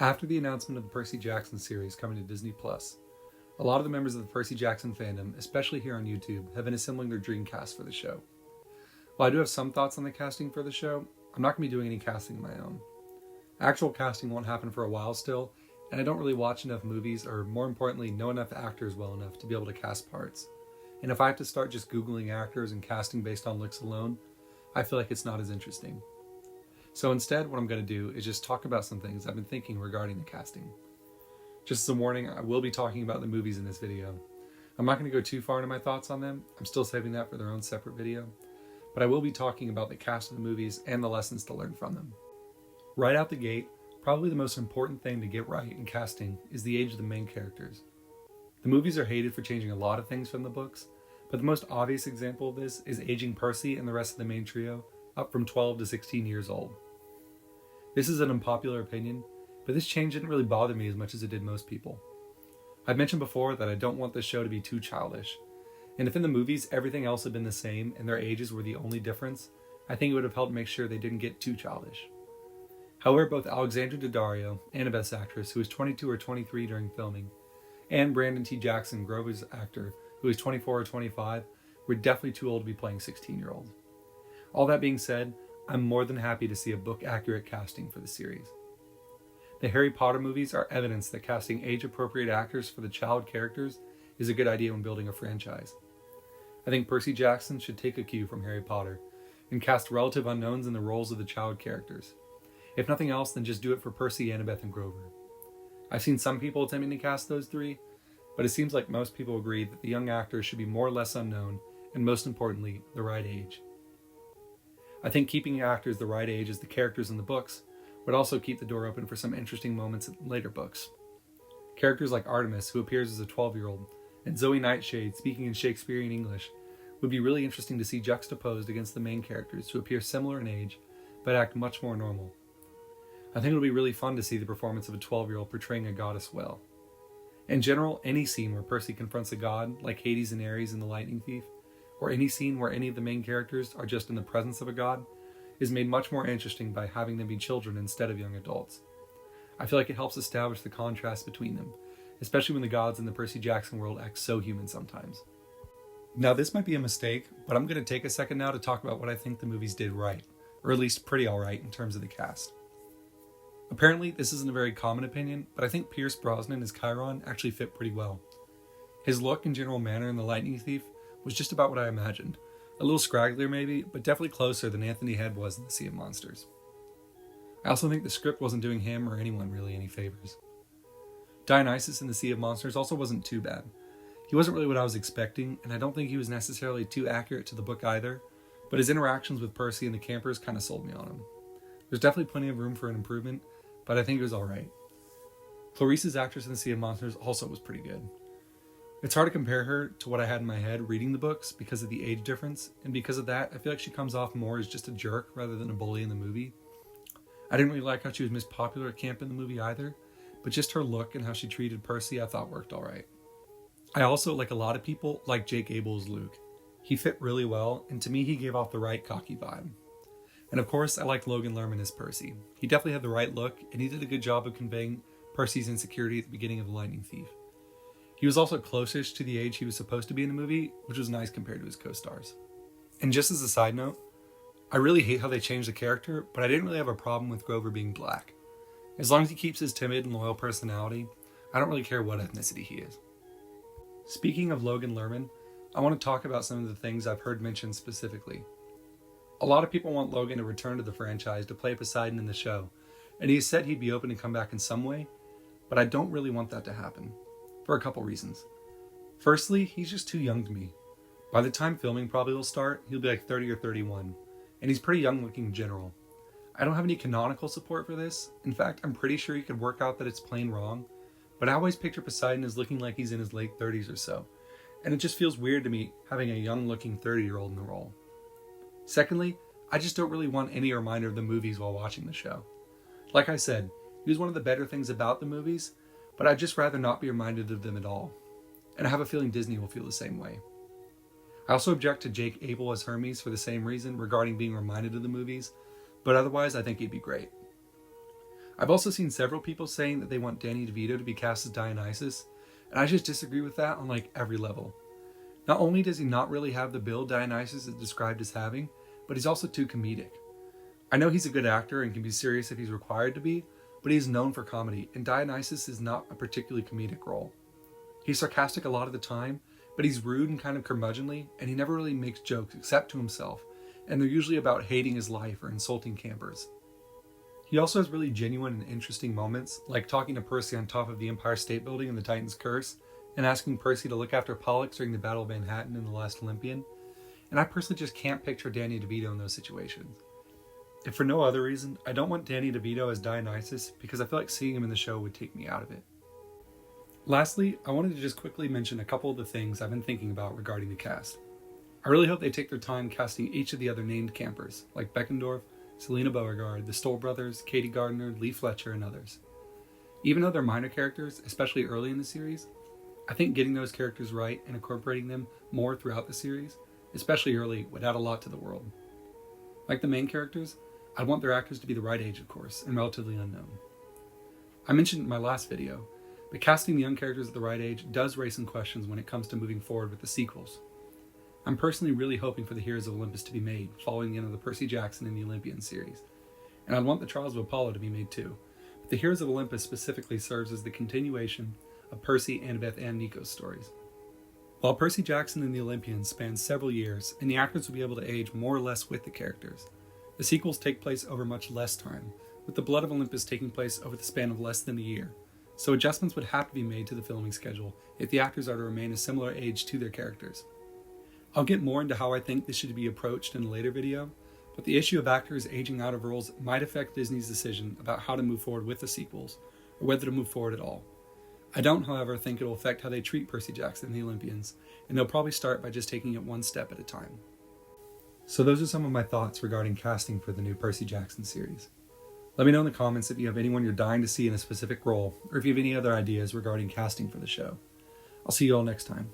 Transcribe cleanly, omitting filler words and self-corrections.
After the announcement of the Percy Jackson series coming to Disney+, a lot of the members of the Percy Jackson fandom, especially here on YouTube, have been assembling their dream cast for the show. While I do have some thoughts on the casting for the show, I'm not going to be doing any casting of my own. Actual casting won't happen for a while still, and I don't really watch enough movies, or more importantly, know enough actors well enough to be able to cast parts. And if I have to start just Googling actors and casting based on looks alone, I feel like it's not as interesting. So instead, what I'm going to do is just talk about some things I've been thinking regarding the casting. Just as a warning, I will be talking about the movies in this video. I'm not going to go too far into my thoughts on them. I'm still saving that for their own separate video. But I will be talking about the cast of the movies and the lessons to learn from them. Right out the gate, probably the most important thing to get right in casting is the age of the main characters. The movies are hated for changing a lot of things from the books, but the most obvious example of this is aging Percy and the rest of the main trio up from 12 to 16 years old. This is an unpopular opinion, but this change didn't really bother me as much as it did most people. I've mentioned before that I don't want this show to be too childish, and if in the movies everything else had been the same and their ages were the only difference, I think it would have helped make sure they didn't get too childish. However, both Alexandra Daddario, Annabeth's actress, who was 22 or 23 during filming, and Brandon T. Jackson, Grover's actor, who was 24 or 25, were definitely too old to be playing 16-year-olds. All that being said, I'm more than happy to see a book-accurate casting for the series. The Harry Potter movies are evidence that casting age-appropriate actors for the child characters is a good idea when building a franchise. I think Percy Jackson should take a cue from Harry Potter and cast relative unknowns in the roles of the child characters. If nothing else, then just do it for Percy, Annabeth, and Grover. I've seen some people attempting to cast those three, but it seems like most people agree that the young actors should be more or less unknown, and most importantly, the right age. I think keeping actors the right age as the characters in the books would also keep the door open for some interesting moments in later books. Characters like Artemis, who appears as a 12-year-old, and Zoe Nightshade speaking in Shakespearean English would be really interesting to see juxtaposed against the main characters who appear similar in age, but act much more normal. I think it'll be really fun to see the performance of a 12-year-old portraying a goddess well. In general, any scene where Percy confronts a god, like Hades and Ares in The Lightning Thief, or any scene where any of the main characters are just in the presence of a god, is made much more interesting by having them be children instead of young adults. I feel like it helps establish the contrast between them, especially when the gods in the Percy Jackson world act so human sometimes. Now this might be a mistake, but I'm going to take a second now to talk about what I think the movies did right, or at least pretty alright in terms of the cast. Apparently, this isn't a very common opinion, but I think Pierce Brosnan as Chiron actually fit pretty well. His look and general manner in The Lightning Thief was just about what I imagined. A little scragglier maybe, but definitely closer than Anthony Head was in The Sea of Monsters. I also think the script wasn't doing him or anyone really any favors. Dionysus in The Sea of Monsters also wasn't too bad. He wasn't really what I was expecting, and I don't think he was necessarily too accurate to the book either, but his interactions with Percy and the campers kind of sold me on him. There's definitely plenty of room for an improvement, but I think it was alright. Clarice's actress in The Sea of Monsters also was pretty good. It's hard to compare her to what I had in my head reading the books because of the age difference, and because of that, I feel like she comes off more as just a jerk rather than a bully in the movie. I didn't really like how she was Miss Popular at camp in the movie either, but just her look and how she treated Percy I thought worked alright. I also, like a lot of people, like Jake Abel as Luke. He fit really well, and to me he gave off the right cocky vibe. And of course, I liked Logan Lerman as Percy. He definitely had the right look, and he did a good job of conveying Percy's insecurity at the beginning of The Lightning Thief. He was also closest to the age he was supposed to be in the movie, which was nice compared to his co-stars. And just as a side note, I really hate how they changed the character, but I didn't really have a problem with Grover being black. As long as he keeps his timid and loyal personality, I don't really care what ethnicity he is. Speaking of Logan Lerman, I want to talk about some of the things I've heard mentioned specifically. A lot of people want Logan to return to the franchise to play Poseidon in the show, and he said he'd be open to come back in some way, but I don't really want that to happen, for a couple reasons. Firstly, he's just too young to me. By the time filming probably will start, he'll be like 30 or 31, and he's pretty young looking in general. I don't have any canonical support for this. In fact, I'm pretty sure you could work out that it's plain wrong, but I always picture Poseidon as looking like he's in his late 30s or so, and it just feels weird to me having a young looking 30-year-old in the role. Secondly, I just don't really want any reminder of the movies while watching the show. Like I said, he was one of the better things about the movies, but I'd just rather not be reminded of them at all. And I have a feeling Disney will feel the same way. I also object to Jake Abel as Hermes for the same reason regarding being reminded of the movies, but otherwise I think he'd be great. I've also seen several people saying that they want Danny DeVito to be cast as Dionysus, and I just disagree with that on like every level. Not only does he not really have the build Dionysus is described as having, but he's also too comedic. I know he's a good actor and can be serious if he's required to be, but he's known for comedy, and Dionysus is not a particularly comedic role. He's sarcastic a lot of the time, but he's rude and kind of curmudgeonly, and he never really makes jokes except to himself, and they're usually about hating his life or insulting campers. He also has really genuine and interesting moments, like talking to Percy on top of the Empire State Building in the Titan's Curse, and asking Percy to look after Pollux during the Battle of Manhattan in The Last Olympian, and I personally just can't picture Danny DeVito in those situations. If for no other reason, I don't want Danny DeVito as Dionysus because I feel like seeing him in the show would take me out of it. Lastly, I wanted to just quickly mention a couple of the things I've been thinking about regarding the cast. I really hope they take their time casting each of the other named campers, like Beckendorf, Selena Beauregard, the Stoll brothers, Katie Gardner, Lee Fletcher, and others. Even though they're minor characters, especially early in the series, I think getting those characters right and incorporating them more throughout the series, especially early, would add a lot to the world. Like the main characters, I'd want their actors to be the right age, of course, and relatively unknown. I mentioned in my last video, but casting the young characters at the right age does raise some questions when it comes to moving forward with the sequels. I'm personally really hoping for the Heroes of Olympus to be made, following the end of the Percy Jackson and the Olympian series. And I'd want the Trials of Apollo to be made too. But the Heroes of Olympus specifically serves as the continuation of Percy, Annabeth, and Nico's stories. While Percy Jackson and the Olympians span several years, and the actors will be able to age more or less with the characters, the sequels take place over much less time, with the Blood of Olympus taking place over the span of less than a year. So adjustments would have to be made to the filming schedule if the actors are to remain a similar age to their characters. I'll get more into how I think this should be approached in a later video, but the issue of actors aging out of roles might affect Disney's decision about how to move forward with the sequels, or whether to move forward at all. I don't, however, think it'll affect how they treat Percy Jackson and the Olympians, and they'll probably start by just taking it one step at a time. So those are some of my thoughts regarding casting for the new Percy Jackson series. Let me know in the comments if you have anyone you're dying to see in a specific role, or if you have any other ideas regarding casting for the show. I'll see you all next time.